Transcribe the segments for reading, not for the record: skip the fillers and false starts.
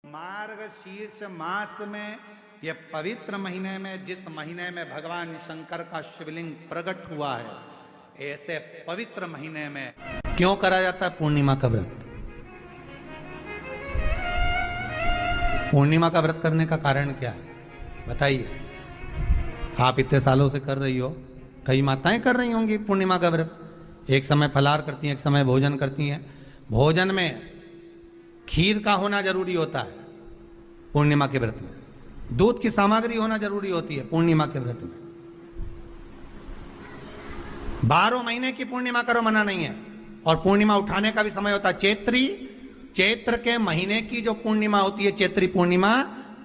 मार्ग शीर्ष मास में यह पवित्र महीने में जिस महीने में भगवान शंकर का शिवलिंग प्रकट हुआ है, ऐसे पवित्र महीने में क्यों करा जाता है पूर्णिमा का व्रत? पूर्णिमा का व्रत करने का कारण क्या है बताइए? आप इतने सालों से कर रही हो, कई माताएं कर रही होंगी पूर्णिमा का व्रत। एक समय फलाहार करती हैं, एक समय भोजन करती हैं। भोजन में खीर का होना जरूरी होता है पूर्णिमा के व्रत में। दूध की सामग्री होना जरूरी होती है पूर्णिमा के व्रत में। 12 महीने की पूर्णिमा करो मना नहीं है। और पूर्णिमा उठाने का भी समय होता है चैत्र के महीने की जो पूर्णिमा होती है, चैत्री पूर्णिमा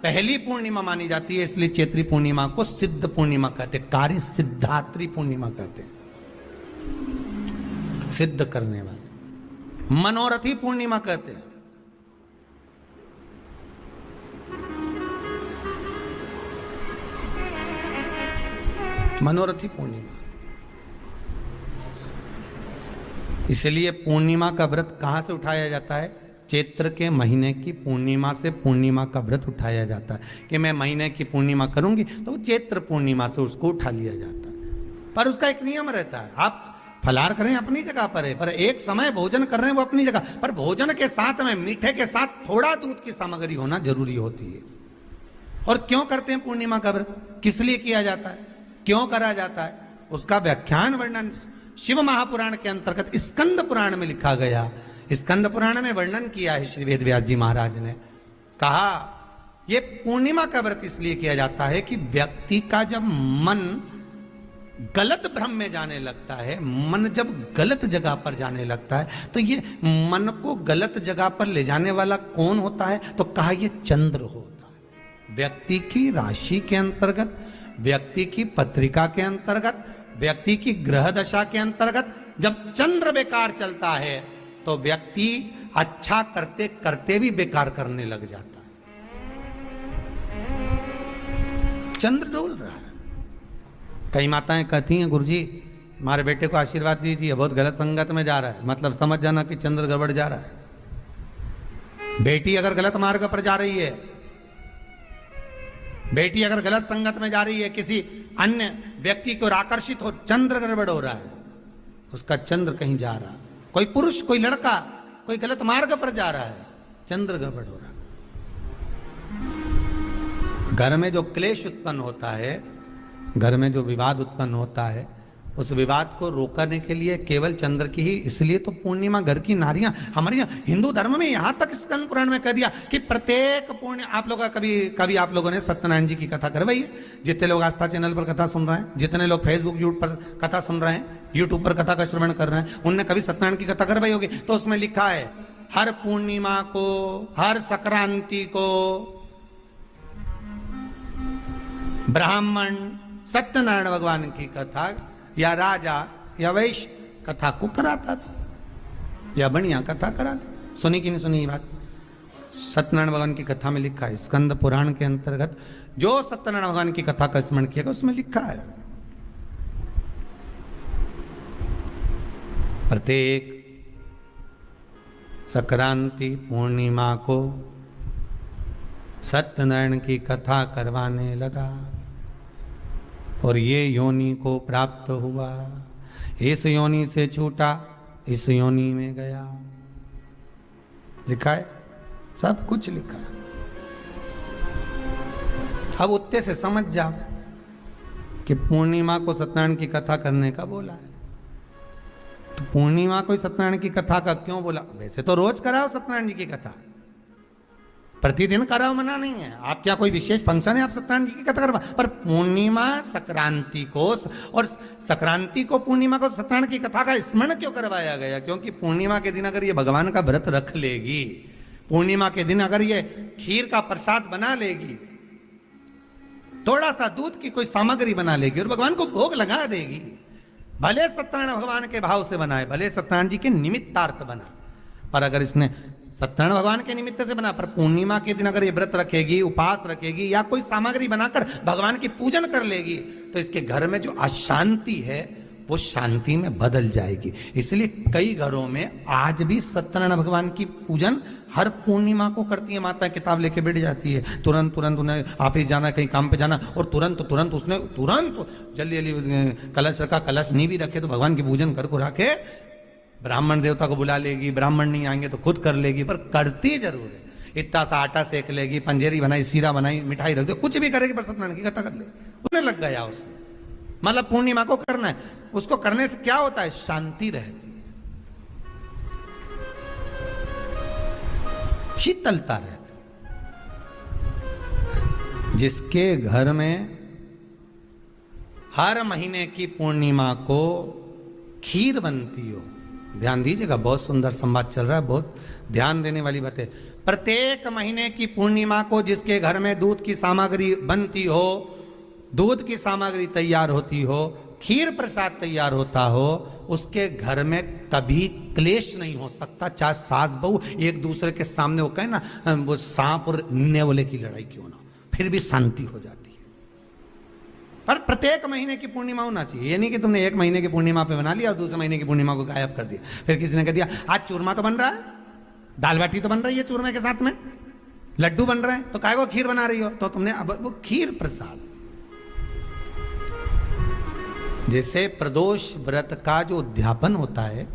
पहली पूर्णिमा मानी जाती है, इसलिए चैत्री पूर्णिमा को सिद्ध पूर्णिमा कहते, कार्य सिद्धात्री पूर्णिमा कहते, सिद्ध करने वाले, मनोरथी पूर्णिमा कहते हैं। मनोरथी पूर्णिमा। इसलिए पूर्णिमा का व्रत कहां से उठाया जाता है? चैत्र के महीने की पूर्णिमा से पूर्णिमा का व्रत उठाया जाता है कि मैं महीने की पूर्णिमा करूंगी तो चैत्र पूर्णिमा से उसको उठा लिया जाता है। पर उसका एक नियम रहता है, आप फलाहार करें अपनी जगह पर है, पर एक समय भोजन कर रहे हैं वो अपनी जगह पर। भोजन के साथ में मीठे के साथ थोड़ा दूध की सामग्री होना जरूरी होती है। और क्यों करते हैं पूर्णिमा का व्रत? किस लिए किया जाता है, क्यों करा जाता है? उसका व्याख्यान वर्णन शिव महापुराण के अंतर्गत स्कंद पुराण में लिखा गया। स्कंद पुराण में वर्णन किया है श्री वेद व्यास जी महाराज ने। कहा यह पूर्णिमा का व्रत इसलिए किया जाता है कि व्यक्ति का जब मन गलत भ्रम में जाने लगता है, मन जब गलत जगह पर जाने लगता है, तो ये मन को गलत जगह पर ले जाने वाला कौन होता है? तो कहा यह चंद्र होता है। व्यक्ति की राशि के अंतर्गत, व्यक्ति की पत्रिका के अंतर्गत, व्यक्ति की ग्रह दशा के अंतर्गत जब चंद्र बेकार चलता है तो व्यक्ति अच्छा करते करते भी बेकार करने लग जाता है। चंद्र डोल रहा है। कई माताएं कहती हैं गुरुजी हमारे बेटे को आशीर्वाद दीजिए, बहुत गलत संगत में जा रहा है। मतलब समझ जाना कि चंद्र गड़बड़ जा रहा है। बेटी अगर गलत मार्ग पर जा रही है, बेटी अगर गलत संगत में जा रही है, किसी अन्य व्यक्ति को आकर्षित हो, चंद्र गड़बड़ हो रहा है, उसका चंद्र कहीं जा रहा है। कोई पुरुष, कोई लड़का कोई गलत मार्ग पर जा रहा है, चंद्र गड़बड़ हो रहा है। घर में जो क्लेश उत्पन्न होता है, घर में जो विवाद उत्पन्न होता है, उस विवाद को रोकने के लिए केवल चंद्र की ही, इसलिए तो पूर्णिमा घर की नारियां हमारे हिंदू धर्म में यहां तक स्कंद पुराण में कह दिया कि प्रत्येक पूर्ण, आप लोग कभी आप लोगों ने सत्यनारायण जी की कथा करवाई है? जितने लोग आस्था चैनल पर कथा सुन रहे हैं, जितने लोग फेसबुक यूट्यूब पर कथा सुन रहे हैं, यूट्यूब पर कथा का श्रवण कर रहे हैं, उनने कभी सत्यनारायण की कथा करवाई होगी। तो उसमें लिखा है हर पूर्णिमा को, हर संक्रांति को ब्राह्मण सत्यनारायण भगवान की कथा या राजा या वैश्य कथा को कराता था, या बढ़िया कथा कराता। सुनी कि नहीं सुनी ये बात? सत्यनारायण भगवान की कथा में लिखा है, स्कंद पुराण के अंतर्गत जो सत्यनारायण भगवान की कथा का स्मरण किया उसमें लिखा है प्रत्येक संक्रांति पूर्णिमा को सत्यनारायण की कथा करवाने लगा और ये योनि को प्राप्त हुआ, इस योनि से छूटा, इस योनि में गया। लिखा है, सब कुछ लिखा है। अब उत्ते से समझ जाओ कि पूर्णिमा को सत्यनारायण की कथा करने का बोला है। तो पूर्णिमा को सत्यनारायण की कथा का क्यों बोला? वैसे तो रोज कराओ सत्यनारायण जी की कथा, प्रतिदिन कराओ, मना नहीं है। आप क्या कोई विशेष फंक्शन है आप सत्यनारायण जी की कथा करवा? पर पूर्णिमा संक्रांति को और संक्रांति को पूर्णिमा को सत्यनारायण की कथा का स्मरण क्यों करवाया गया? क्योंकि पूर्णिमा के दिन अगर ये भगवान का व्रत रख लेगी, पूर्णिमा के दिन अगर ये खीर का प्रसाद बना लेगी, थोड़ा सा दूध की कोई सामग्री बना लेगी और भगवान को भोग लगा देगी, भले सत्यनारायण भगवान के भाव से बनाए, भले सत्यनारायण जी के निमित्तार्थ बना, पर अगर इसने सत्यनारायण भगवान के निमित्त से बना, पर पूर्णिमा के दिन अगर ये व्रत रखेगी, उपास रखेगी या कोई सामग्री बनाकर भगवान की पूजन कर लेगी, तो इसके घर में जो अशांति है वो शांति में बदल जाएगी। इसलिए कई घरों में आज भी सत्यनारायण भगवान की पूजन हर पूर्णिमा को करती है। माता किताब लेके बैठ जाती है, तुरंत तुरंत उन्हें ऑफिस जाना, कहीं काम पे जाना, और तुरंत तुरंत उसने तुरंत जल्दी जल्दी कलश रखा, कलश नहीं भी रखे तो भगवान की पूजन कर को रखे, ब्राह्मण देवता को बुला लेगी, ब्राह्मण नहीं आएंगे तो खुद कर लेगी, पर करती जरूर है। इतना सा आटा सेक लेगी, पंजेरी बनाई, सीरा बनाई, मिठाई रख दो, कुछ भी करेगी पर सत्यनारायण की कथा कर ले, उन्हें लग गया उसमें। मतलब पूर्णिमा को करना है, उसको करने से क्या होता है, शांति रहती है, शीतलता रहती है। जिसके घर में हर महीने की पूर्णिमा को खीर बनती हो, ध्यान दीजिएगा, बहुत सुंदर संवाद चल रहा है, बहुत ध्यान देने वाली बात है। प्रत्येक महीने की पूर्णिमा को जिसके घर में दूध की सामग्री बनती हो, दूध की सामग्री तैयार होती हो, खीर प्रसाद तैयार होता हो, उसके घर में कभी क्लेश नहीं हो सकता। चाहे सास बहू एक दूसरे के सामने वो कहे ना, वो सांप और नेवले की लड़ाई क्यों ना, फिर भी शांति हो जाती है। पर प्रत्येक महीने की पूर्णिमा होना चाहिए। ये नहीं कि तुमने एक महीने की पूर्णिमा पे बना लिया और दूसरे महीने की पूर्णिमा को गायब कर दिया। फिर किसी ने कह दिया आज चूरमा तो बन रहा है, दाल बाटी तो बन रही है चूरमे के साथ में, लड्डू बन रहे हैं, तो काहे को खीर बना रही हो, तो तुमने अब वो खीर प्रसाद। जैसे प्रदोष व्रत का जो उद्यापन होता है,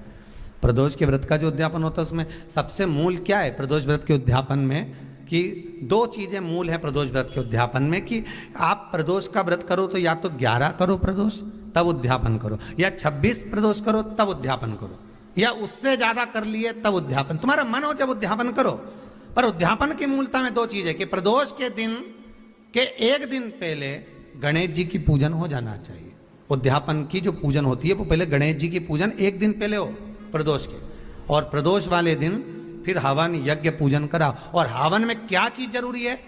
प्रदोष के व्रत का जो उद्यापन होता है, उसमें सबसे मूल क्या है प्रदोष व्रत के उद्यापन में, कि दो चीजें मूल है प्रदोष व्रत के उद्यापन में, कि आप प्रदोष का व्रत करो तो या तो 11 करो प्रदोष तब उद्यापन करो, या 26 प्रदोष करो तब उद्यापन करो, या उससे ज्यादा कर लिए तब उद्यापन, तुम्हारा मन हो जब उद्यापन करो। पर उद्यापन की मूलता में दो चीजें, कि प्रदोष के दिन के एक दिन पहले गणेश जी की पूजन हो जाना चाहिए। उद्यापन की जो पूजन होती है वो पहले गणेश जी की पूजन एक दिन पहले हो प्रदोष के, और प्रदोष वाले दिन फिर हवन यज्ञ पूजन करा। और हवन में क्या चीज जरूरी है,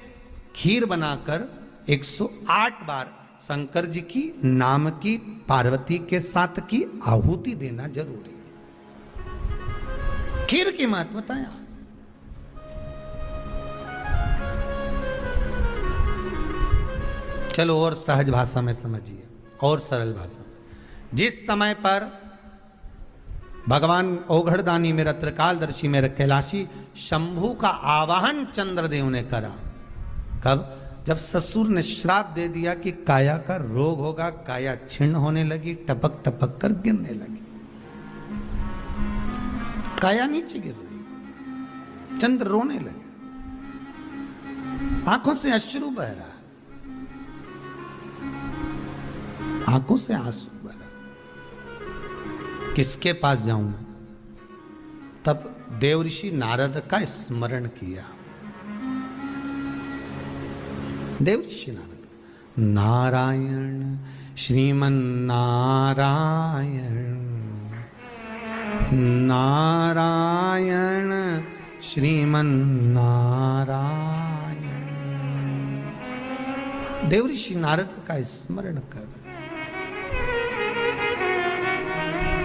खीर बनाकर 108 बार शंकर जी की नाम की पार्वती के साथ की आहुति देना जरूरी है। खीर की महत्वता है। चलो और सहज भाषा में समझिए, और सरल भाषा। जिस समय पर भगवान ओघड़दानी मेरा त्रिकालदर्शी मेरा कैलाशी शंभू का आवाहन चंद्रदेव ने करा, कब, जब ससुर ने श्राप दे दिया कि काया का रोग होगा, काया छिन्न होने लगी, टपक टपक कर गिरने लगी, काया नीचे गिर रही, चंद्र रोने लगे, आंखों से अश्रु बह रहा, आंखों से आंसू बह रहा, किसके पास जाऊं मैं। तब देवऋषि नारद का स्मरण किया। देवऋषि नारद, नारायण श्रीमन नारायण, नारायण श्रीमन नारायण। देवऋषि नारद का स्मरण कर,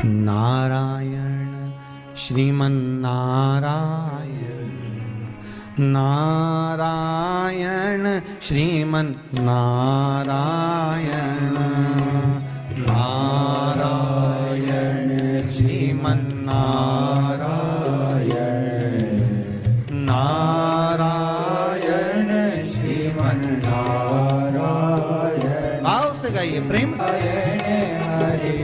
नारायण श्रीमन नारायण, नारायण श्रीमन नारायण, नारायण श्रीमन नारायण, नारायण श्रीमन नारायण। भाव से गाइए, प्रेम से। हरे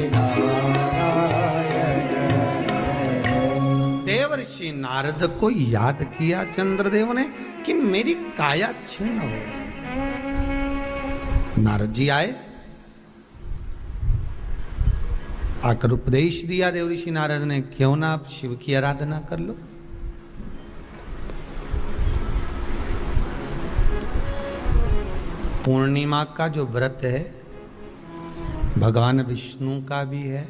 देवर्षि नारद को याद किया चंद्रदेव ने कि मेरी काया क्षीण हो। नारद जी आए, आकर उपदेश दिया देवऋषि नारद ने, क्यों ना आप शिव की आराधना कर लो। पूर्णिमा का जो व्रत है भगवान विष्णु का भी है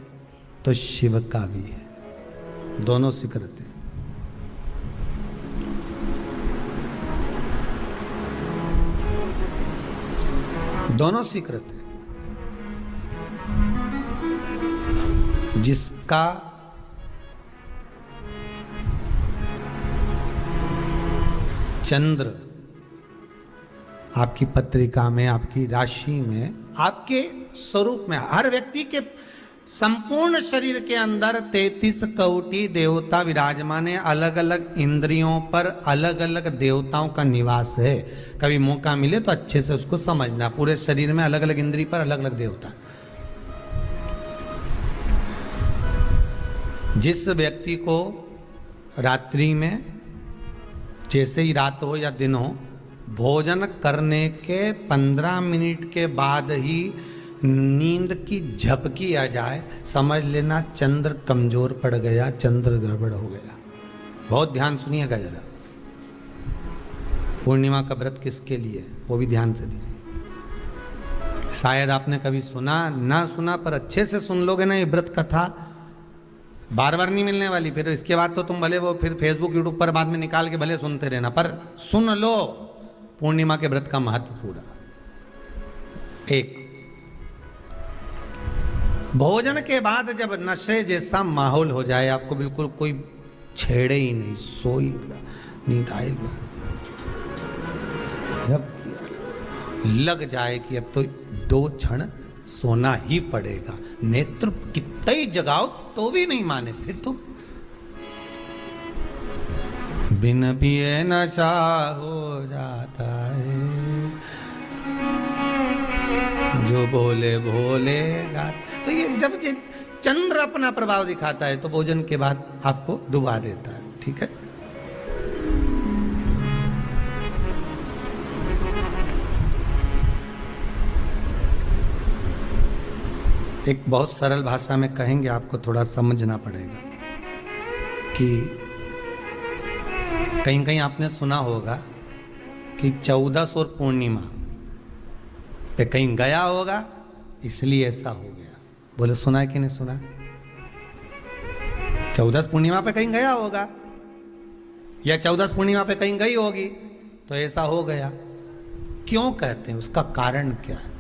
तो शिव का भी है, दोनों स्वीकृत है। दोनों स्वीकृत है। जिसका चंद्र आपकी पत्रिका में, आपकी राशि में, आपके स्वरूप में, हर व्यक्ति के संपूर्ण शरीर के अंदर 33 कोटि देवता विराजमान है। अलग अलग इंद्रियों पर अलग अलग देवताओं का निवास है। कभी मौका मिले तो अच्छे से उसको समझना। पूरे शरीर में अलग अलग इंद्रिय पर अलग अलग देवता। जिस व्यक्ति को रात्रि में, जैसे ही रात हो या दिन हो, भोजन करने के 15 मिनट के बाद ही नींद की झपकी आ जाए, समझ लेना चंद्र कमजोर पड़ गया, चंद्र गड़बड़ हो गया। बहुत ध्यान सुनिएगा जरा। पूर्णिमा का व्रत किसके लिए, वो भी ध्यान से दीजिए। शायद आपने कभी सुना ना सुना, पर अच्छे से सुन लोगे ना ये व्रत कथा, बार बार नहीं मिलने वाली। फिर इसके बाद तो तुम भले वो फिर फेसबुक यूट्यूब पर बाद में निकाल के भले सुनते रहना, पर सुन लो पूर्णिमा के व्रत का महत्व पूरा। एक, भोजन के बाद जब नशे जैसा माहौल हो जाए, आपको बिल्कुल कोई छेड़े ही नहीं, सोई नींद आए, जब लग जाए कि अब तो 2 क्षण सोना ही पड़ेगा, नेत्र कितना ही जगाओ तो भी नहीं माने, फिर तो बिन पिए नशा हो जाता है, जो बोले भोले गाता। तो ये जब चंद्र अपना प्रभाव दिखाता है तो भोजन के बाद आपको डुबा देता है। ठीक है, एक बहुत सरल भाषा में कहेंगे, आपको थोड़ा समझना पड़ेगा कि कहीं कहीं आपने सुना होगा कि 14 और पूर्णिमा पे कहीं गया होगा इसलिए ऐसा हो गया। बोले सुना है कि नहीं सुना? 14 पूर्णिमा पे कहीं गया होगा या 14 पूर्णिमा पे कहीं गई होगी तो ऐसा हो गया। क्यों कहते हैं, उसका कारण क्या है?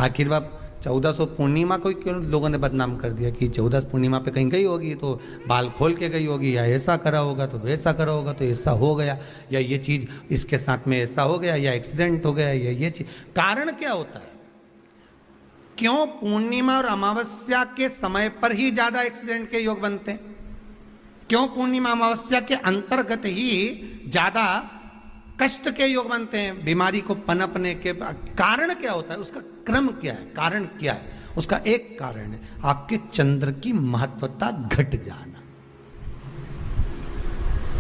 आखिर बात 1400 पूर्णिमा को क्यों लोगों ने बदनाम कर दिया कि 14 पूर्णिमा पे कहीं गई होगी तो बाल खोल के गई होगी, या ऐसा करा होगा तो वैसा करा होगा तो ऐसा हो गया, या ये चीज इसके साथ में ऐसा हो गया, या एक्सीडेंट हो गया, या ये चीज। कारण क्या होता है? क्यों पूर्णिमा और अमावस्या के समय पर ही ज्यादा एक्सीडेंट के योग बनते हैं? क्यों पूर्णिमा अमावस्या के अंतर्गत ही ज्यादा कष्ट के योग बनते हैं, बीमारी को पनपने के? कारण क्या होता है? उसका क्रम क्या है? कारण क्या है? उसका एक कारण है आपके चंद्र की महत्वता घट जाना।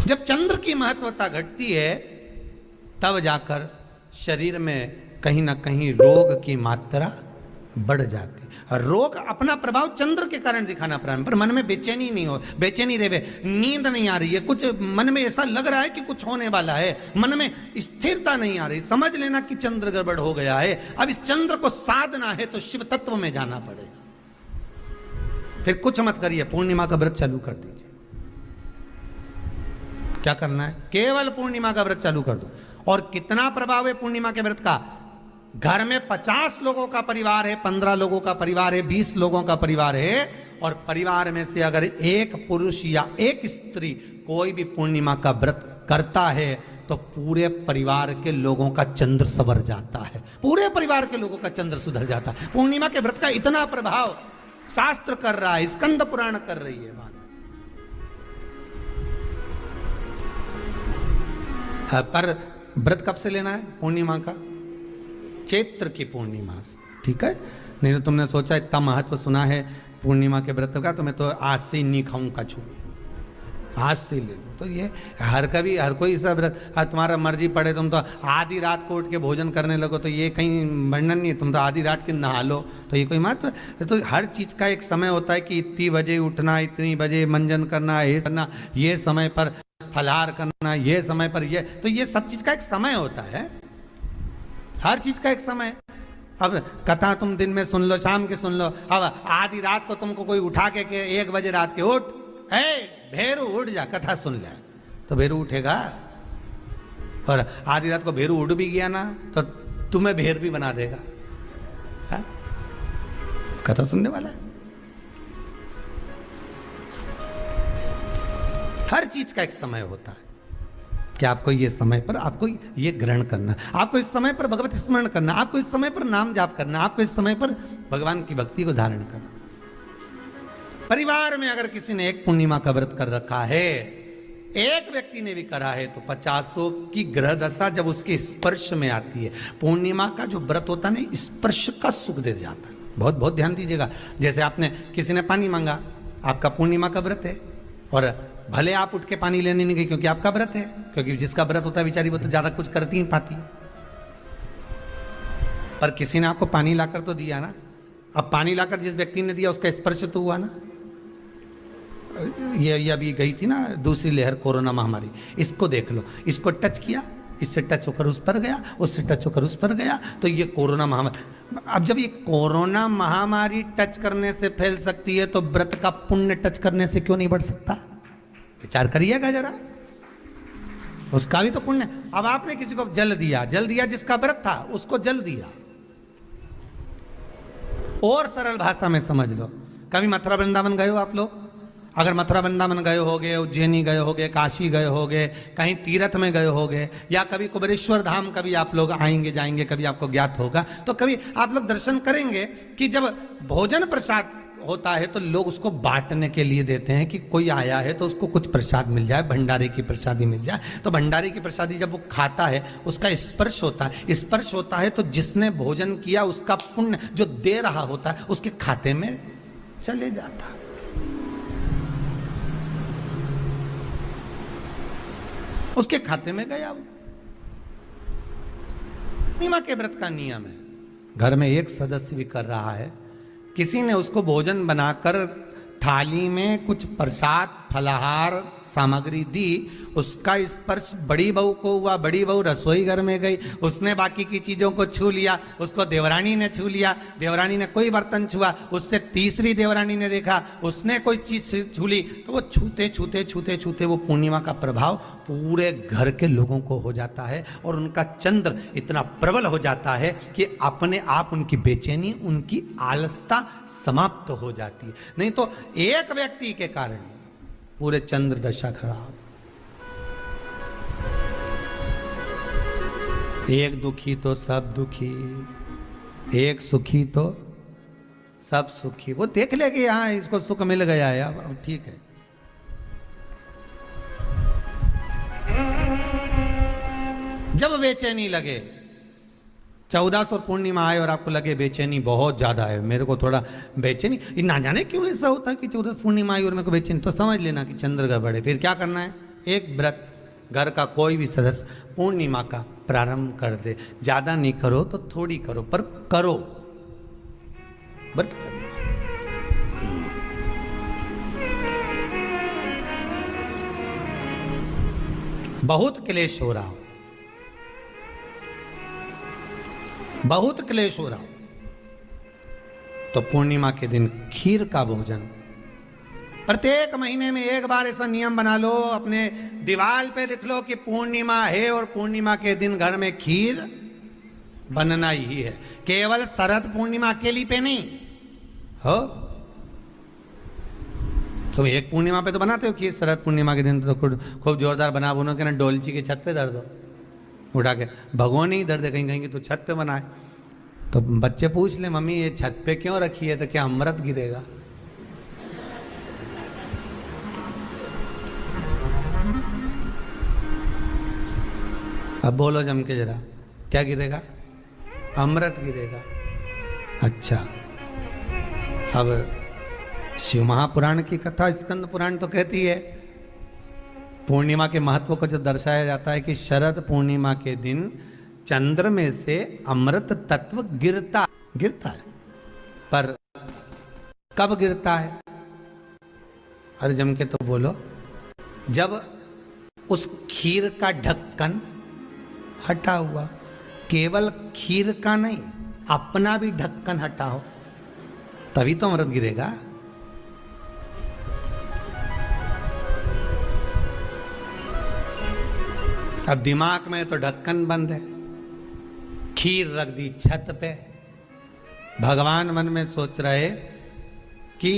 जब चंद्र की महत्वता घटती है तब जाकर शरीर में कहीं ना कहीं रोग की मात्रा बढ़ जाती है। रोग अपना प्रभाव चंद्र के कारण दिखाना प्रारंभ, पर मन में बेचैनी नहीं हो, बेचैनी रहे, नींद नहीं आ रही है, कुछ मन में ऐसा लग रहा है कि कुछ होने वाला है, मन में स्थिरता नहीं आ रही, समझ लेना कि चंद्र गड़बड़ हो गया है। अब इस चंद्र को साधना है तो शिव तत्व में जाना पड़ेगा। फिर कुछ मत करिए, पूर्णिमा का व्रत चालू कर दीजिए। क्या करना है? केवल पूर्णिमा का व्रत चालू कर दो। और कितना प्रभाव है पूर्णिमा के व्रत का? घर में 50 लोगों का परिवार है, 15 लोगों का परिवार है, 20 लोगों का परिवार है, और परिवार में से अगर एक पुरुष या एक स्त्री कोई भी पूर्णिमा का व्रत करता है तो पूरे परिवार के लोगों का चंद्र संवर जाता है, पूरे परिवार के लोगों का चंद्र सुधर जाता है। पूर्णिमा के व्रत का इतना प्रभाव शास्त्र कर रहा है, स्कंद पुराण कर रही है बात। पर व्रत कब से लेना है? पूर्णिमा का, चैत्र की पूर्णिमा से। ठीक है, नहीं तो तुमने सोचा इतना महत्व सुना है पूर्णिमा के व्रत का तो मैं तो आज से ही नहीं खाऊंगा, छू आज से ले लो। तो ये हर कोई सब तुम्हारा मर्जी पड़े, तुम तो आधी रात को उठ के भोजन करने लगो तो ये कहीं वर्णन नहीं है। तुम तो आधी रात के नहा लो तो ये कोई महत्व? तो हर चीज का एक समय होता है कि इतनी बजे उठना, इतनी बजे मंजन करना, ये करना, ये समय पर फलाहार करना, ये समय पर ये, तो ये सब चीज का एक समय होता है, हर चीज का एक समय। अब कथा तुम दिन में सुन लो, शाम के सुन लो, अब आधी रात को तुमको कोई उठा के 1 बजे रात के उठ, भेरू उठ जा, कथा सुन ले, तो भेरू उठेगा? और आधी रात को भेरू उठ भी गया ना तो तुम्हें भेर भी बना देगा। है? कथा सुनने वाला है। हर चीज का एक समय होता है कि आपको ये समय पर आपको ये ग्रहण करना, आपको इस समय पर भगवत स्मरण करना, आपको इस समय पर नाम जाप करना, आपको इस समय पर भगवान की भक्ति को धारण करना। परिवार में अगर किसी ने एक पूर्णिमा का व्रत कर रखा है, एक व्यक्ति ने भी करा है, तो 50 की ग्रह दशा जब उसके स्पर्श में आती है, पूर्णिमा का जो व्रत होता है ना, स्पर्श का सुख दे जाता है। बहुत बहुत ध्यान दीजिएगा। जैसे आपने किसी ने पानी मांगा, आपका पूर्णिमा का व्रत है, और भले आप उठ के पानी लेने नहीं गए क्योंकि आपका व्रत है, क्योंकि जिसका व्रत होता है बेचारी वो तो ज्यादा कुछ करती नहीं पाती, पर किसी ने आपको पानी लाकर तो दिया ना। अब पानी लाकर जिस व्यक्ति ने दिया उसका स्पर्श तो हुआ ना। ये अभी गई थी ना दूसरी लहर कोरोना महामारी, इसको देख लो, इसको टच किया, इससे टच होकर उस पर गया, उससे टच होकर उस पर गया, तो ये कोरोना महामारी। अब जब ये कोरोना महामारी टच करने से फैल सकती है, तो व्रत का पुण्य टच करने से क्यों नहीं बढ़ सकता? विचार करिएगा जरा, उसका भी तो पुण्य। अब आपने किसी को जल दिया जिसका व्रत था उसको जल दिया। और सरल भाषा में समझ लो, कभी मथुरा वृंदावन गए हो आप लोग? अगर मथुरा वृंदावन गए होगे, उज्जैनी गए होगे, काशी गए होगे, कहीं तीर्थ में गए होगे, या कभी कुबेरेश्वर धाम कभी आप लोग आएंगे जाएंगे, कभी आपको ज्ञात होगा, तो कभी आप लोग दर्शन करेंगे कि जब भोजन प्रसाद होता है तो लोग उसको बांटने के लिए देते हैं कि कोई आया है तो उसको कुछ प्रसाद मिल जाए, भंडारे की प्रसादी मिल जाए। तो भंडारे की प्रसादी जब वो खाता है, उसका स्पर्श होता है, स्पर्श होता है तो जिसने भोजन किया उसका पुण्य जो दे रहा होता है उसके खाते में चले जाता है। उसके खाते में गया। पूर्णिमा के व्रत का नियम है, घर में एक सदस्य भी कर रहा है, किसी ने उसको भोजन बनाकर थाली में कुछ प्रसाद फलाहार सामग्री दी, उसका स्पर्श बड़ी बहू को हुआ, बड़ी बहू रसोई घर में गई, उसने बाकी की चीजों को छू लिया, उसको देवरानी ने छू लिया, देवरानी ने कोई बर्तन छुआ, उससे तीसरी देवरानी ने देखा, उसने कोई चीज छू ली, तो वो छूते छूते छूते छूते वो पूर्णिमा का प्रभाव पूरे घर के लोगों को हो जाता है, और उनका चंद्र इतना प्रबल हो जाता है कि अपने आप उनकी बेचैनी, उनकी आलसता समाप्त हो जाती है। नहीं तो एक व्यक्ति के कारण पूरे चंद्र दशा खराब। एक दुखी तो सब दुखी, एक सुखी तो सब सुखी। वो देख ले कि हाँ इसको सुख मिल गया है, अब ठीक है। जब बेचैनी लगे, 1400 पूर्णिमा आए और आपको लगे बेचैनी बहुत ज्यादा है, मेरे को थोड़ा बेचैनी, ना जाने क्यों ऐसा होता है कि 14 पूर्णिमा आई और मेरे को बेचैनी, तो समझ लेना कि चंद्र गड़बड़ है। फिर क्या करना है? एक व्रत घर का कोई भी सदस्य पूर्णिमा का प्रारंभ कर दे। ज्यादा नहीं करो तो थोड़ी करो, पर करो, व्रत करो। बहुत क्लेश हो रहा हो, बहुत क्लेश हो रहा हो, तो पूर्णिमा के दिन खीर का भोजन प्रत्येक महीने में एक बार ऐसा नियम बना लो, अपने दीवार पे लिख लो कि पूर्णिमा है और पूर्णिमा के दिन घर में खीर बनना ही है। केवल शरद पूर्णिमा अकेली पे नहीं हो, तुम एक पूर्णिमा पे तो बनाते हो खीर, शरद पूर्णिमा के दिन तो खूब जोरदार बना बुनो के ना डोलची के छत पे धर दो, उठा के भगवान ही दर्द कहीं कहीं तो छत पे बनाए। तो बच्चे पूछ ले मम्मी ये छत पे क्यों रखी है, तो क्या अमृत गिरेगा? अब बोलो जम के जरा, क्या गिरेगा? अमृत गिरेगा। अच्छा, अब शिव महापुराण की कथा स्कंद पुराण तो कहती है, पूर्णिमा के महत्व को जो दर्शाया जाता है कि शरद पूर्णिमा के दिन चंद्र में से अमृत तत्व गिरता है। पर कब गिरता है? अरे जम के तो बोलो, जब उस खीर का ढक्कन हटा हुआ, केवल खीर का नहीं अपना भी ढक्कन हटाओ, तभी तो अमृत गिरेगा। अब दिमाग में तो ढक्कन बंद है, खीर रख दी छत पे, भगवान मन में सोच रहे कि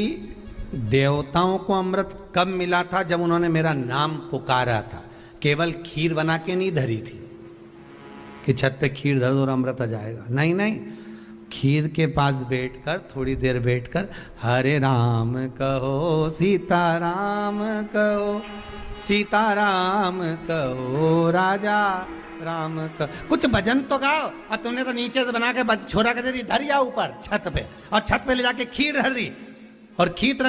देवताओं को अमृत कब मिला था? जब उन्होंने मेरा नाम पुकारा था। केवल खीर बना के नहीं धरी थी कि छत पे खीर धर दो और अमृत आ जाएगा, नहीं नहीं, खीर के पास बैठकर थोड़ी देर बैठकर हरे राम कहो सीताराम कहो, सीताराम कहो राजा राम का। कुछ भजन तो गाओ। और तुमने तो नीचे से बना के छोरा के दे दी, धरिया ऊपर छत पे, और छत पे ले जाके खीर धर दी और खीर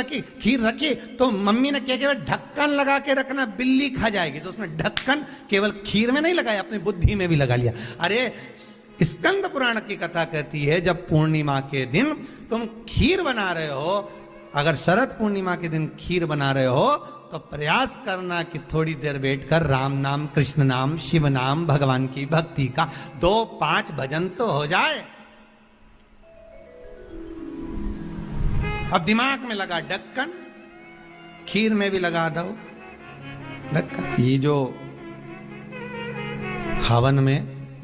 रखी तो मम्मी ने क्या केवल ढक्कन लगा के रखना, बिल्ली खा जाएगी। तो उसने ढक्कन केवल खीर में नहीं लगाया, अपनी बुद्धि में भी लगा लिया। अरे स्कंद पुराण की कथा कहती है जब पूर्णिमा के दिन तुम खीर बना रहे हो, अगर शरद पूर्णिमा के दिन खीर बना रहे हो तो प्रयास करना कि थोड़ी देर बैठकर राम नाम, कृष्ण नाम, शिव नाम, भगवान की भक्ति का 2-5 भजन तो हो जाए। अब दिमाग में लगा ढक्कन, खीर में भी लगा दो ढक्कन। ये जो हवन में,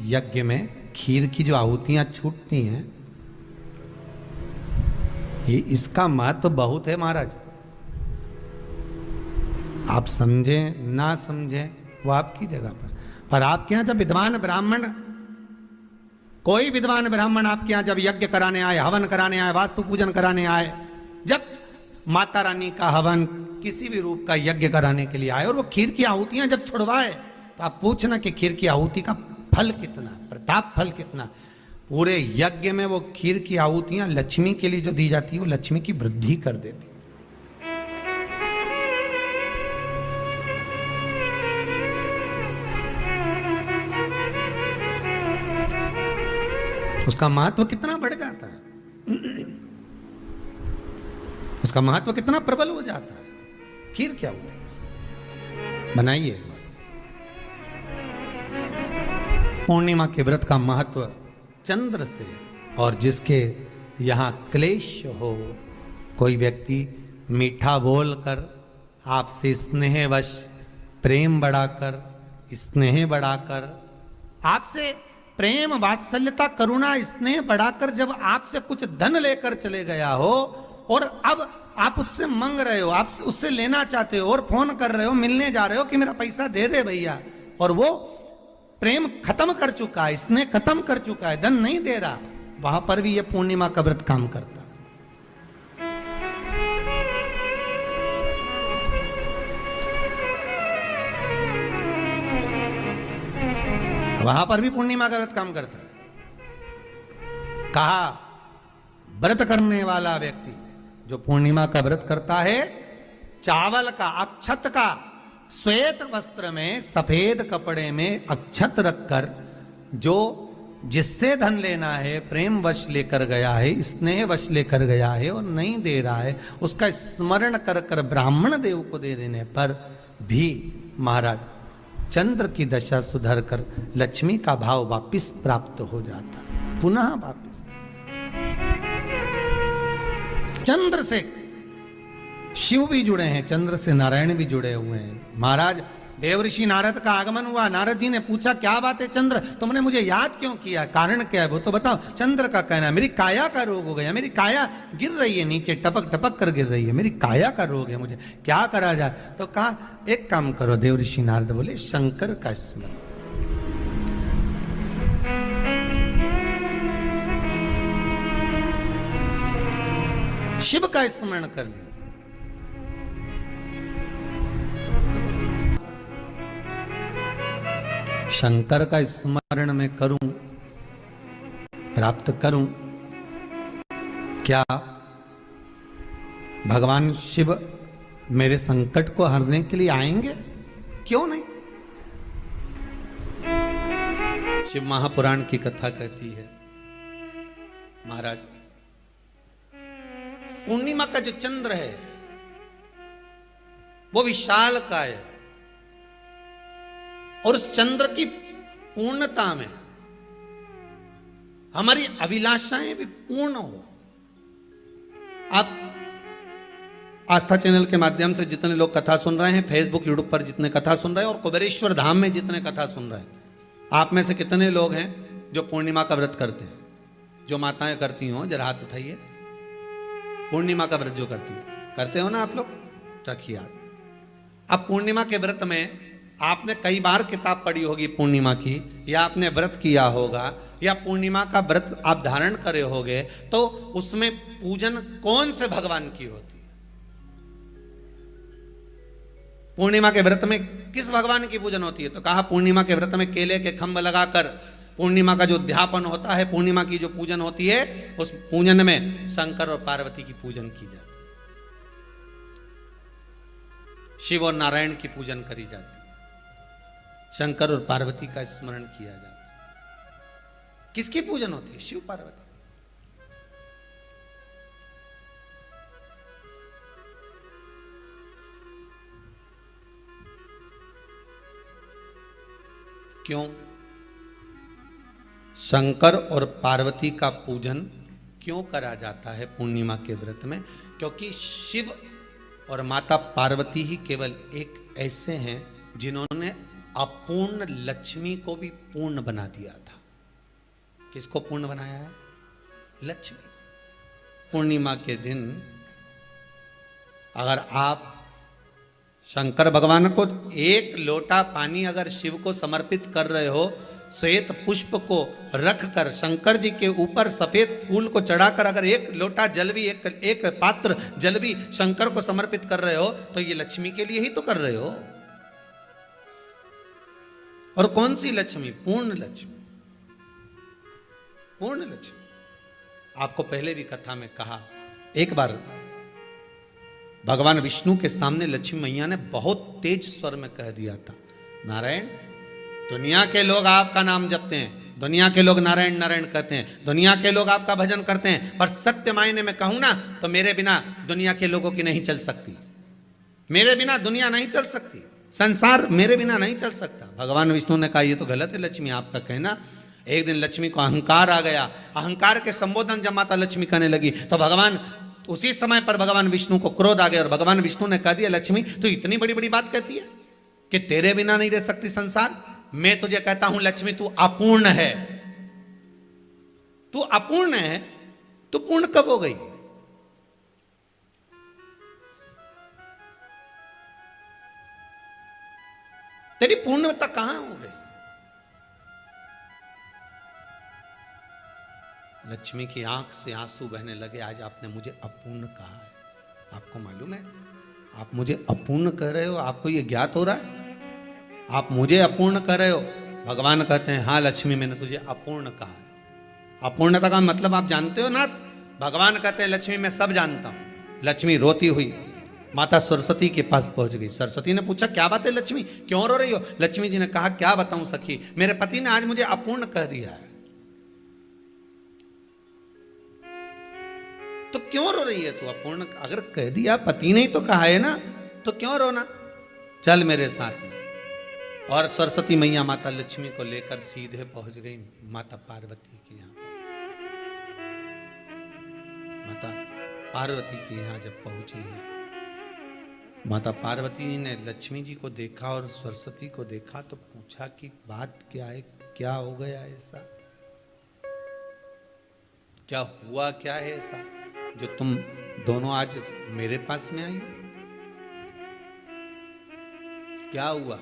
यज्ञ में खीर की जो आहुतियां छूटती हैं, ये इसका महत्व बहुत है महाराज। आप समझें ना समझें वो आपकी जगह पर आपके यहां जब विद्वान ब्राह्मण, कोई विद्वान ब्राह्मण आपके यहां जब यज्ञ कराने आए, हवन कराने आए, वास्तु पूजन कराने आए, जब माता रानी का हवन, किसी भी रूप का यज्ञ कराने के लिए आए और वो खीर की आहुतियां जब छुड़वाए, तो आप पूछना कि खीर की आहुति का फल कितना, प्रताप फल कितना। पूरे यज्ञ में वो खीर की आहुतियां लक्ष्मी के लिए जो दी जाती है, वो लक्ष्मी की वृद्धि कर देती। उसका महत्व कितना बढ़ जाता है, उसका महत्व कितना प्रबल हो जाता है। खीर क्या होती है, बनाइए एक बार। पूर्णिमा के व्रत का महत्व चंद्र से, और जिसके यहां क्लेश हो, कोई व्यक्ति मीठा बोलकर आपसे स्नेहवश, प्रेम बढ़ाकर, स्नेह बढ़ाकर, आपसे प्रेम, वात्सल्यता, करुणा, स्नेह बढ़ाकर जब आपसे कुछ धन लेकर चले गया हो और अब आप उससे मांग रहे हो, आप उससे लेना चाहते हो और फोन कर रहे हो, मिलने जा रहे हो कि मेरा पैसा दे दे भैया, और वो प्रेम खत्म कर चुका है, स्नेह खत्म कर चुका है, धन नहीं दे रहा, वहां पर भी ये पूर्णिमा का व्रत काम करता। वहां पर भी पूर्णिमा का व्रत काम करता है। कहा व्रत करने वाला व्यक्ति जो पूर्णिमा का व्रत करता है, चावल का, अक्षत का, श्वेत वस्त्र में, सफेद कपड़े में अक्षत रखकर, जो जिससे धन लेना है, प्रेम वश लेकर गया है, स्नेह वश लेकर गया है और नहीं दे रहा है, उसका स्मरण कर कर ब्राह्मण देव को दे देने पर भी महाराज चंद्र की दशा सुधर कर लक्ष्मी का भाव वापिस प्राप्त हो जाता, पुनः वापिस। चंद्र से शिव भी जुड़े हैं, चंद्र से नारायण भी जुड़े हुए हैं। महाराज देवऋषि नारद का आगमन हुआ, नारद जी ने पूछा क्या बात है चंद्र, तुमने मुझे याद क्यों किया, कारण क्या है वो तो बताओ। चंद्र का कहना है मेरी काया का रोग हो गया, मेरी काया गिर रही है नीचे, टपक टपक कर गिर रही है, मेरी काया का रोग है, मुझे क्या करा जाए। तो कहा एक काम करो, देवऋषि नारद बोले शंकर का स्मरण। शिव का स्मरण कर लिया। शंकर का स्मरण में करूं, प्राप्त करूं, क्या भगवान शिव मेरे संकट को हरने के लिए आएंगे? क्यों नहीं। शिव महापुराण की कथा कहती है महाराज, पूर्णिमा का जो चंद्र है वो विशाल का है, और उस चंद्र की पूर्णता में हमारी अभिलाषाएं भी पूर्ण हो। आप आस्था चैनल के माध्यम से जितने लोग कथा सुन रहे हैं, फेसबुक यूट्यूब पर जितने कथा सुन रहे हैं, और कुबेरेश्वर धाम में जितने कथा सुन रहे हैं, आप में से कितने लोग हैं जो पूर्णिमा का व्रत करते हैं? जो माताएं करती हो जरा हाथ उठाइए। पूर्णिमा का व्रत जो करती है, करते हो ना आप लोग, रखिए हाथ। अब पूर्णिमा के व्रत में आपने कई बार किताब पढ़ी होगी पूर्णिमा की, या आपने व्रत किया होगा, या पूर्णिमा का व्रत आप धारण करे होगे, तो उसमें पूजन कौन से भगवान की होती है? पूर्णिमा के व्रत में किस भगवान की पूजन होती है? तो कहा पूर्णिमा के व्रत में केले के खंभ लगाकर पूर्णिमा का जो अध्यापन होता है, पूर्णिमा की जो पूजन होती है, उस पूजन में शंकर और पार्वती की पूजन की जाती है, शिव और नारायण की पूजन करी जाती है, शंकर और पार्वती का स्मरण किया जाता है। किसकी पूजन होती है? शिव पार्वती। क्यों शंकर और पार्वती का पूजन क्यों करा जाता है पूर्णिमा के व्रत में? क्योंकि शिव और माता पार्वती ही केवल एक ऐसे हैं जिन्होंने अपूर्ण लक्ष्मी को भी पूर्ण बना दिया था। किसको पूर्ण बनाया है? लक्ष्मी। पूर्णिमा के दिन अगर आप शंकर भगवान को एक लोटा पानी अगर शिव को समर्पित कर रहे हो, श्वेत पुष्प को रखकर शंकर जी के ऊपर सफेद फूल को चढ़ाकर अगर एक लोटा जल भी, एक पात्र जल भी शंकर को समर्पित कर रहे हो, तो ये लक्ष्मी के लिए ही तो कर रहे हो। और कौन सी लक्ष्मी? पूर्ण लक्ष्मी। पूर्ण लक्ष्मी। आपको पहले भी कथा में कहा, एक बार भगवान विष्णु के सामने लक्ष्मी मैया ने बहुत तेज स्वर में कह दिया था, नारायण, दुनिया के लोग आपका नाम जपते हैं, दुनिया के लोग नारायण नारायण कहते हैं, दुनिया के लोग आपका भजन करते हैं, पर सत्य मायने में कहूं ना तो मेरे बिना दुनिया के लोगों की नहीं चल सकती, मेरे बिना दुनिया नहीं चल सकती, संसार मेरे बिना नहीं चल सकता। भगवान विष्णु ने कहा, ये तो गलत है लक्ष्मी आपका कहना। एक दिन लक्ष्मी को अहंकार आ गया, अहंकार के संबोधन जब माता लक्ष्मी करने लगी तो भगवान, उसी समय पर भगवान विष्णु को क्रोध आ गया और भगवान विष्णु ने कह दिया, लक्ष्मी तू इतनी बड़ी बड़ी बात कहती है कि तेरे बिना नहीं रह सकती संसार। मैं तुझे कहता हूं लक्ष्मी, तू अपूर्ण है, तू अपूर्ण है, तू पूर्ण कब हो गई? तेरी पूर्णता कहां हो गई? लक्ष्मी की आंख से आंसू बहने लगे। आज आपने मुझे अपूर्ण कहा है, आपको मालूम है आप मुझे अपूर्ण कह रहे हो? आपको यह ज्ञात हो रहा है आप मुझे अपूर्ण कह रहे हो? भगवान कहते हैं, हाँ लक्ष्मी, मैंने तुझे अपूर्ण कहा है। अपूर्णता का मतलब आप जानते हो ना? भगवान कहते हैं, लक्ष्मी मैं सब जानता हूं। लक्ष्मी रोती हुई माता सरस्वती के पास पहुंच गई। सरस्वती ने पूछा, क्या बात है लक्ष्मी, क्यों रो रही हो? लक्ष्मी जी ने कहा, क्या बताऊं सखी, मेरे पति ने आज मुझे अपूर्ण कह दिया है। तो क्यों रो रही है तू? अपूर्ण अगर कह दिया, पति ने ही तो कहा है ना, तो क्यों रोना? चल मेरे साथ में। और सरस्वती मैया माता लक्ष्मी को लेकर सीधे पहुंच गई माता पार्वती के यहां। माता पार्वती के यहां जब पहुंची है, माता पार्वती जी ने लक्ष्मी जी को देखा और सरस्वती को देखा तो पूछा कि बात क्या है, क्या हो गया ऐसा, क्या हुआ, क्या है ऐसा जो तुम दोनों आज मेरे पास में आई? क्या हुआ?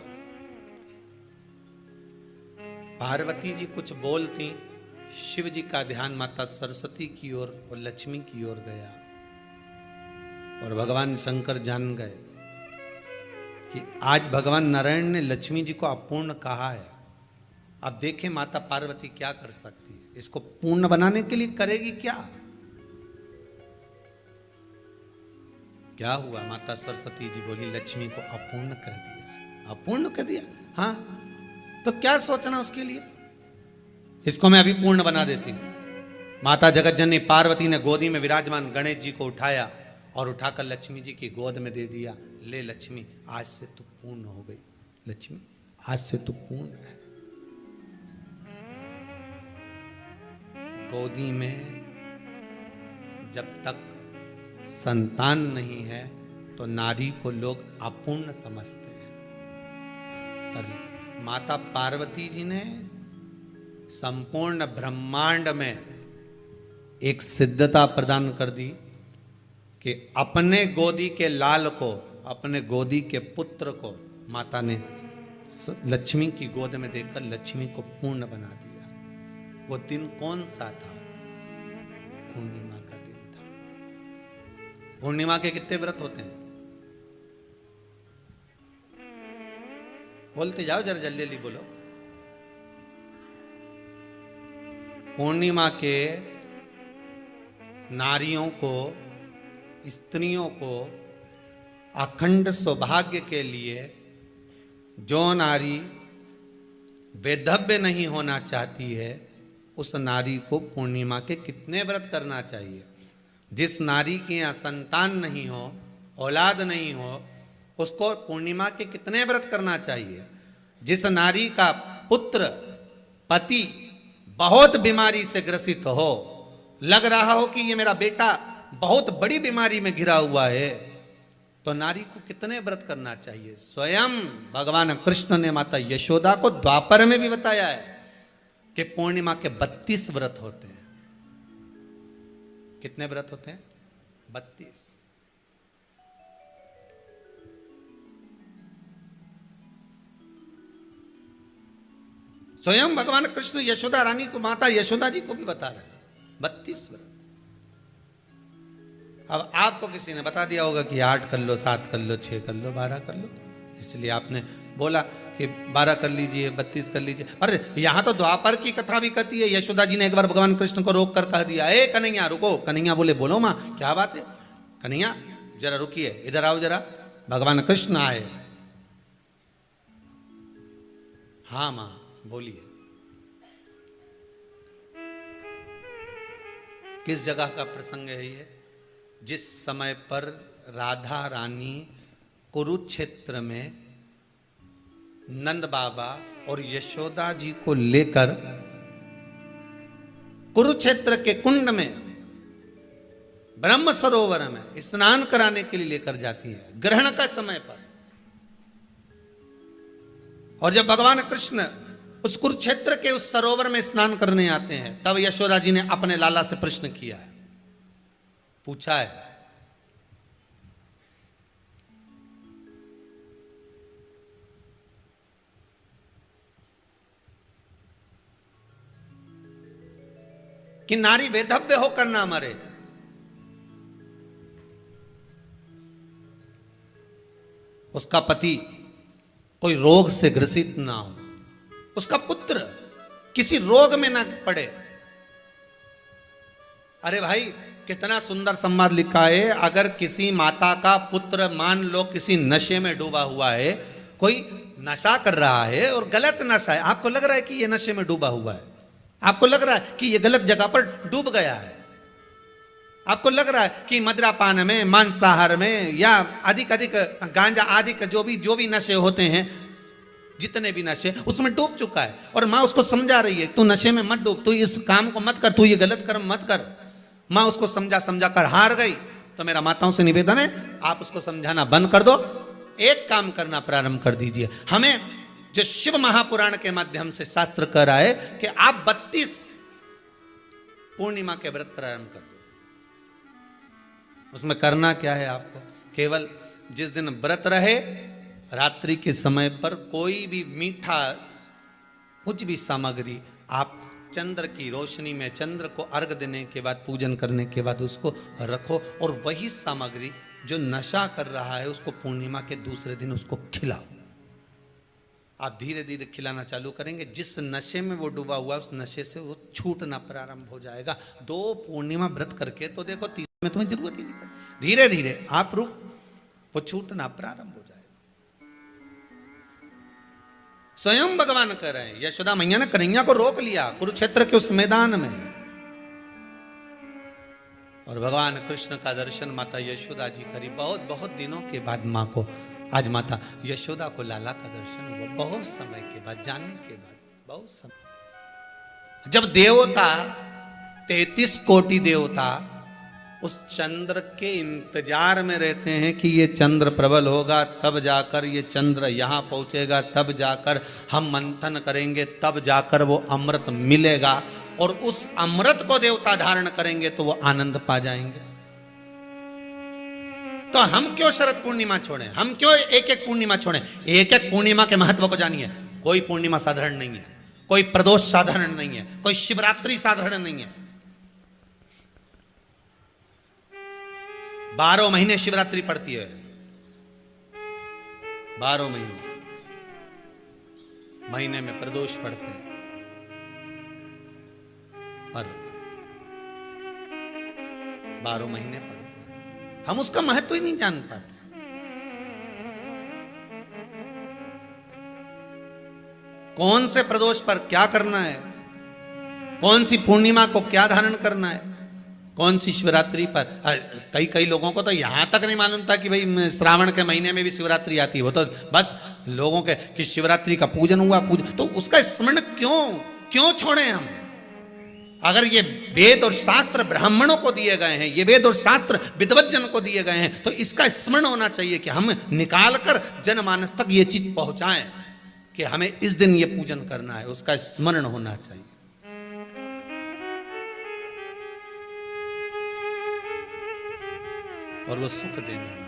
पार्वती जी कुछ बोलती, शिव जी का ध्यान माता सरस्वती की ओर और लक्ष्मी की ओर गया और भगवान शंकर जान गए कि आज भगवान नारायण ने लक्ष्मी जी को अपूर्ण कहा है। अब देखें माता पार्वती क्या कर सकती है, इसको पूर्ण बनाने के लिए करेगी क्या? क्या हुआ? माता सरस्वती जी बोली, लक्ष्मी को अपूर्ण कह दिया। अपूर्ण कह दिया? हाँ, तो क्या सोचना उसके लिए, इसको मैं अभी पूर्ण बना देती हूं। माता जगत जननी पार्वती ने गोदी में विराजमान गणेश जी को उठाया और उठाकर लक्ष्मी जी की गोद में दे दिया। ले लक्ष्मी, आज से तू पूर्ण हो गई। लक्ष्मी, आज से तू पूर्ण है। गोदी में जब तक संतान नहीं है तो नारी को लोग अपूर्ण समझते हैं, पर माता पार्वती जी ने संपूर्ण ब्रह्मांड में एक सिद्धता प्रदान कर दी कि अपने गोदी के लाल को, अपने गोदी के पुत्र को माता ने लक्ष्मी की गोद में देखकर लक्ष्मी को पूर्ण बना दिया। वो दिन कौन सा था? पूर्णिमा का दिन था। पूर्णिमा के कितने व्रत होते हैं? बोलते जाओ, जरा जल्दी जल्दी बोलो। पूर्णिमा के नारियों को, स्त्रियों को अखंड सौभाग्य के लिए, जो नारी वैधव्य नहीं होना चाहती है, उस नारी को पूर्णिमा के कितने व्रत करना चाहिए? जिस नारी के यहाँ संतान नहीं हो, औलाद नहीं हो, उसको पूर्णिमा के कितने व्रत करना चाहिए? जिस नारी का पुत्र, पति बहुत बीमारी से ग्रसित हो, लग रहा हो कि ये मेरा बेटा बहुत बड़ी बीमारी में घिरा हुआ है, तो नारी को कितने व्रत करना चाहिए? स्वयं भगवान कृष्ण ने माता यशोदा को द्वापर में भी बताया है कि पूर्णिमा के 32 व्रत होते हैं। कितने व्रत होते हैं? 32। स्वयं भगवान कृष्ण यशोदा रानी को, माता यशोदा जी को भी बता रहे हैं 32 व्रत। अब आपको किसी ने बता दिया होगा कि 8 कर लो, 7 कर लो, 6 कर लो, 12 कर लो, इसलिए आपने बोला कि 12 कर लीजिए, 32 कर लीजिए। अरे यहां तो द्वापर की कथा भी कहती है। यशोदा जी ने एक बार भगवान कृष्ण को रोक कर कह दिया, ए कन्हैया रुको। कन्हैया बोले, बोलो माँ क्या बात है? कन्हैया जरा रुकिए, इधर आओ जरा। भगवान कृष्ण आए। हाँ माँ बोलिए। किस जगह का प्रसंग है ये? जिस समय पर राधा रानी कुरुक्षेत्र में नंद बाबा और यशोदा जी को लेकर कुरुक्षेत्र के कुंड में, ब्रह्म सरोवर में स्नान कराने के लिए लेकर जाती है, ग्रहण का समय पर। और जब भगवान कृष्ण उस कुरुक्षेत्र के उस सरोवर में स्नान करने आते हैं, तब यशोदा जी ने अपने लाला से प्रश्न किया है, पूछा है कि नारी वैधव्य होकर ना मरे। उसका पति कोई रोग से ग्रसित ना हो, उसका पुत्र किसी रोग में ना पड़े। अरे भाई कितना सुंदर संवाद लिखा है। अगर किसी माता का पुत्र मान लो किसी नशे में डूबा हुआ है, कोई नशा कर रहा है और गलत नशा है, आपको लग रहा है कि ये नशे में डूबा हुआ है, आपको लग रहा है कि ये गलत जगह पर डूब गया है, आपको लग रहा है कि मदिरापान में, मांसाहार में या अधिक गांजा आदि का जो भी नशे होते हैं, जितने भी नशे, उसमें डूब चुका है। और माँ उसको समझा रही है, तू नशे में मत डूब, तू इस काम को मत कर, तू ये गलत कर्म मत कर। माँ उसको समझा कर हार गई। तो मेरा माताओं से निवेदन है, आप उसको समझाना बंद कर दो, एक काम करना प्रारंभ कर दीजिए। हमें जो शिव महापुराण के माध्यम से शास्त्र कह रहा है कि आप 32 पूर्णिमा के व्रत प्रारंभ कर दो। उसमें करना क्या है आपको? केवल जिस दिन व्रत रहे, रात्रि के समय पर कोई भी मीठा, कुछ भी सामग्री आप चंद्र की रोशनी में, चंद्र को अर्घ देने के बाद, पूजन करने के बाद उसको रखो, और वही सामग्री जो नशा कर रहा है उसको पूर्णिमा के दूसरे दिन उसको खिलाओ। आप धीरे धीरे खिलाना चालू करेंगे, जिस नशे में वो डूबा हुआ उस नशे से वो छूटना प्रारंभ हो जाएगा। 2 पूर्णिमा व्रत करके तो देखो, तीसरे में तुम्हें जरूरत ही नहीं पड़ेगी। धीरे धीरे आप रुक, वो छूटना प्रारंभ हो जाएगा। स्वयं भगवान कह रहे हैं, यशोदा मैया ने कन्हैया को रोक लिया कुरुक्षेत्र के उस मैदान में, और भगवान कृष्ण का दर्शन माता यशोदा जी करी। बहुत बहुत दिनों के बाद माँ को, आज माता यशोदा को लाला का दर्शन हुआ, बहुत समय के बाद, जाने के बाद, बहुत समय। जब देवता 33 कोटि देवता उस चंद्र के इंतजार में रहते हैं कि ये चंद्र प्रबल होगा, तब जाकर ये चंद्र यहाँ पहुँचेगा, तब जाकर हम मंथन करेंगे, तब जाकर वो अमृत मिलेगा, और उस अमृत को देवता धारण करेंगे तो वो आनंद पा जाएंगे। तो हम क्यों शरद पूर्णिमा छोड़ें, हम क्यों एक एक पूर्णिमा छोड़ें? एक एक पूर्णिमा के महत्व को जानिए। कोई पूर्णिमा साधारण नहीं है, कोई प्रदोष साधारण नहीं है, कोई शिवरात्रि साधारण नहीं है। 12 महीने शिवरात्रि पड़ती है, 12 महीने में प्रदोष पड़ते हैं, पर 12 महीने पड़ते हैं, हम उसका महत्व ही नहीं जान पाते। कौन से प्रदोष पर क्या करना है, कौन सी पूर्णिमा को क्या धारण करना है, कौन सी शिवरात्रि पर। कई लोगों को तो यहां तक नहीं मालूम था कि भाई श्रावण के महीने में भी शिवरात्रि आती है। वो तो बस लोगों के कि शिवरात्रि का पूजन हुआ, तो उसका स्मरण क्यों छोड़े हम? अगर ये वेद और शास्त्र ब्राह्मणों को दिए गए हैं, ये वेद और शास्त्र विद्वज्जन को दिए गए हैं, तो इसका स्मरण होना चाहिए कि हम निकालकर जनमानस तक ये चीज पहुंचाएं कि हमें इस दिन ये पूजन करना है, उसका स्मरण होना चाहिए। और वो सुख देने वाला।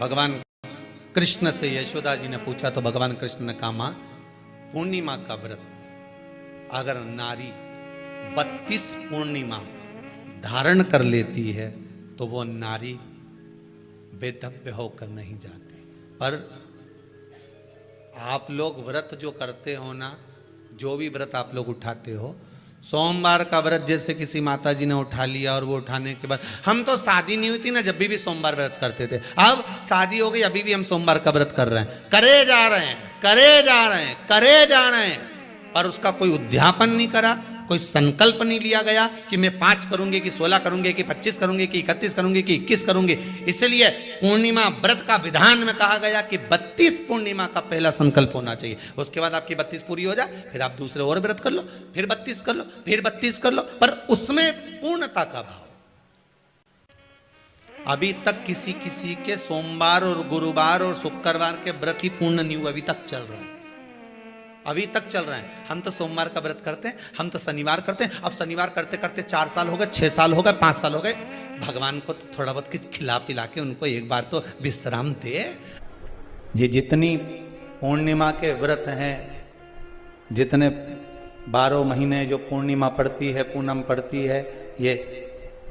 भगवान कृष्ण से यशोदा जी ने पूछा तो भगवान कृष्ण ने कहा, मां पूर्णिमा का व्रत अगर नारी 32 पूर्णिमा धारण कर लेती है तो वो नारी बेधव्य होकर नहीं जाती। पर आप लोग व्रत जो करते हो ना, जो भी व्रत आप लोग उठाते हो, सोमवार का व्रत जैसे किसी माता जी ने उठा लिया और वो उठाने के बाद, हम तो शादी नहीं हुई थी ना जब भी सोमवार व्रत करते थे, अब शादी हो गई अभी भी हम सोमवार का व्रत कर रहे हैं, करे जा रहे हैं, पर उसका कोई उद्यापन नहीं करा, कोई संकल्प नहीं लिया गया कि मैं 5 करूंगी कि 16 करूंगी कि 25 करूंगी कि 31 करूंगी कि 21 करूंगी। इसलिए पूर्णिमा व्रत का विधान में कहा गया कि 32 पूर्णिमा का पहला संकल्प होना चाहिए। उसके बाद आपकी 32 पूरी हो जाए, फिर आप दूसरे और व्रत कर लो, फिर 32 कर लो, फिर 32 कर लो, पर उसमें पूर्णता का भाव। अभी तक किसी के सोमवार और गुरुवार और शुक्रवार के व्रत ही पूर्ण नहीं हुआ, अभी तक चल रहा है, अभी तक चल रहा है। हम तो सोमवार का व्रत करते हैं, हम तो शनिवार करते हैं, अब शनिवार करते करते 4 साल हो गए, 6 साल हो गए, 5 साल हो गए। भगवान को तो थोड़ा बहुत कुछ खिला पिला के उनको एक बार तो विश्राम दे। ये जितनी पूर्णिमा के व्रत हैं, जितने 12 महीने जो पूर्णिमा पड़ती है, पूनम पड़ती है, ये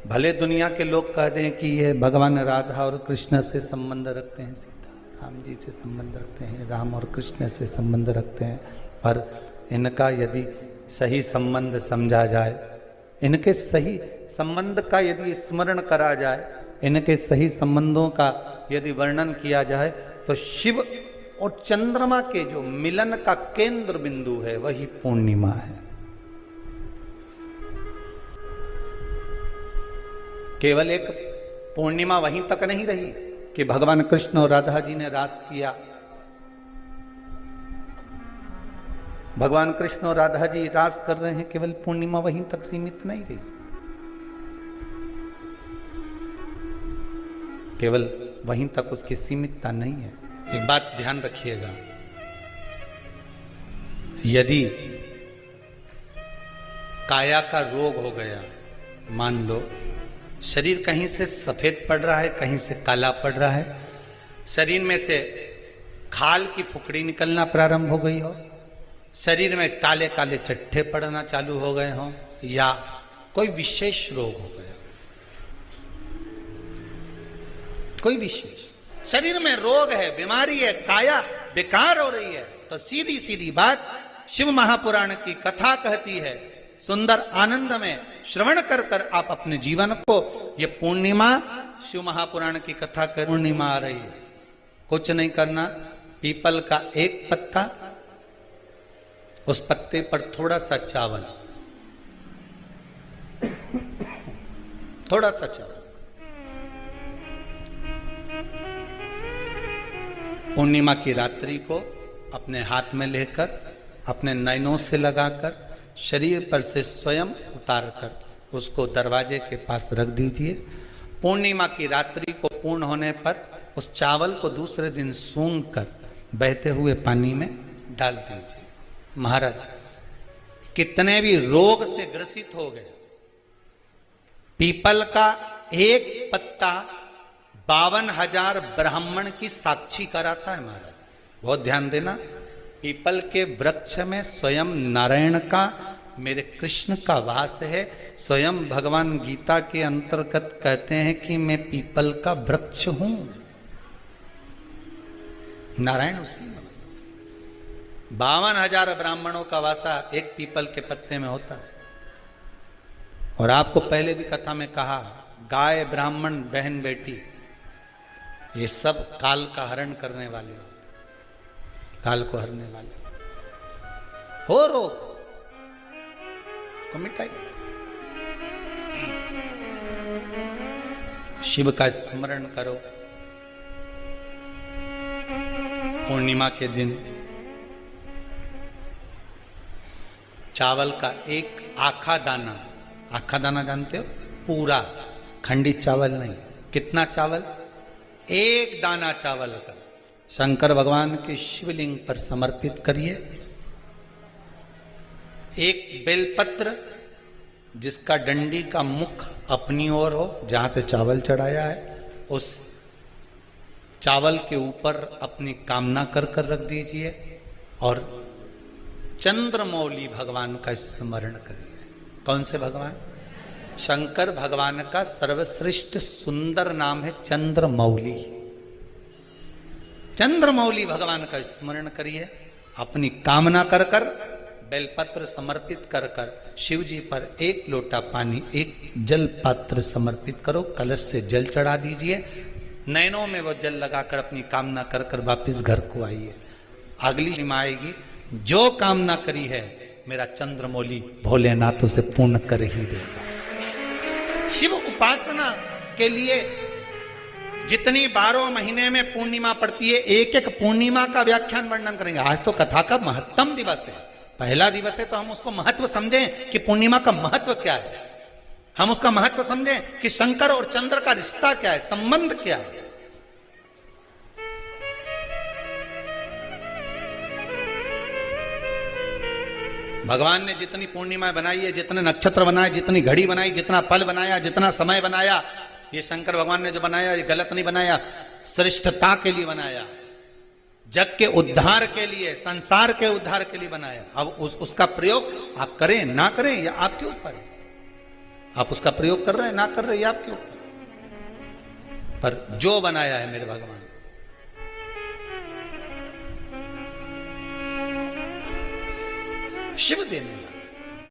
भले दुनिया के लोग कह दें कि ये भगवान राधा और कृष्ण से संबंध रखते हैं, सीता राम जी से संबंध रखते हैं, राम और कृष्ण से संबंध रखते हैं, पर इनका यदि सही संबंध समझा जाए, इनके सही संबंध का यदि स्मरण करा जाए, इनके सही संबंधों का यदि वर्णन किया जाए, तो शिव और चंद्रमा के जो मिलन का केंद्र बिंदु है वही पूर्णिमा है। केवल एक पूर्णिमा वहीं तक नहीं रही कि भगवान कृष्ण और राधा जी ने रास किया। भगवान कृष्ण और राधा जी रास कर रहे हैं, केवल पूर्णिमा वहीं तक सीमित नहीं रही। केवल वहीं तक उसकी सीमितता नहीं है। एक बात ध्यान रखिएगा, यदि काया का रोग हो गया, मान लो शरीर कहीं से सफेद पड़ रहा है, कहीं से काला पड़ रहा है, शरीर में से खाल की फुकड़ी निकलना प्रारंभ हो गई हो, शरीर में काले काले चट्टे पड़ना चालू हो गए हों, या कोई विशेष रोग हो गया, कोई विशेष शरीर में रोग है, बीमारी है, काया बेकार हो रही है, तो सीधी सीधी बात शिव महापुराण की कथा कहती है, सुंदर आनंद में श्रवण कर कर आप अपने जीवन को, ये पूर्णिमा शिव महापुराण की कथा कर, पूर्णिमा आ रही है, कुछ नहीं करना, पीपल का एक पत्ता, उस पत्ते पर थोड़ा सा चावल, थोड़ा सा चावल, पूर्णिमा की रात्रि को अपने हाथ में लेकर, अपने नयनों से लगाकर, शरीर पर से स्वयं उतारकर उसको दरवाजे के पास रख दीजिए। पूर्णिमा की रात्रि को पूर्ण होने पर उस चावल को दूसरे दिन सूंघ कर बहते हुए पानी में डाल दीजिए। महाराज, कितने भी रोग से ग्रसित हो गए, पीपल का एक पत्ता 52,000 ब्राह्मण की साक्षी कराता है महाराज। बहुत ध्यान देना, पीपल के वृक्ष में स्वयं नारायण का, मेरे कृष्ण का वास है। स्वयं भगवान गीता के अंतर्गत कहते हैं कि मैं पीपल का वृक्ष हूं। नारायण उसी में 52,000 ब्राह्मणों का वासा एक पीपल के पत्ते में होता है। और आपको पहले भी कथा में कहा, गाय, ब्राह्मण, बहन, बेटी, ये सब काल का हरण करने वाले हो, काल को हरने वाले हो। रोग को मिटाइए, शिव का स्मरण करो। पूर्णिमा के दिन चावल का एक आखा दाना, आखा दाना जानते हो, पूरा खंडित चावल नहीं, कितना चावल, एक दाना चावल का शंकर भगवान के शिवलिंग पर समर्पित करिए। एक बेलपत्र जिसका डंडी का मुख अपनी ओर हो, जहां से चावल चढ़ाया है, उस चावल के ऊपर अपनी कामना कर कर रख दीजिए और चंद्रमौली भगवान का स्मरण करिए। कौन से भगवान? शंकर भगवान का सर्वश्रेष्ठ सुंदर नाम है चंद्रमौली। चंद्रमौली भगवान का स्मरण करिए, अपनी कामना कर कर बेलपत्र समर्पित कर कर शिव जी पर एक लोटा पानी, एक जल पात्र समर्पित करो, कलश से जल चढ़ा दीजिए, नैनों में वो जल लगाकर अपनी कामना कर कर वापिस घर को आइए। अगली निमा आएगी, जो कामना करी है मेरा चंद्रमौली भोलेनाथ उसे पूर्ण कर ही देगा। शिव उपासना के लिए जितनी 12 महीने में पूर्णिमा पड़ती है, एक एक पूर्णिमा का व्याख्यान वर्णन करेंगे। आज तो कथा का महत्तम दिवस है, पहला दिवस है, तो हम उसको महत्व समझें कि पूर्णिमा का महत्व क्या है। हम उसका महत्व समझें कि शंकर और चंद्र का रिश्ता क्या है, संबंध क्या है। भगवान ने जितनी पूर्णिमा बनाई है, जितने नक्षत्र बनाए, जितनी घड़ी बनाई, जितना पल बनाया, जितना समय बनाया, ये शंकर भगवान ने जो बनाया ये गलत नहीं बनाया, श्रेष्ठता के लिए बनाया, जग के उद्धार के लिए, संसार के उद्धार के लिए बनाया। अब उसका प्रयोग आप करें ना करें या आपके ऊपर है। आप उसका प्रयोग कर रहे हैं ना कर रहे हैं, ये आपके ऊपर, पर जो बनाया है मेरे भगवान, शिव देने वाला।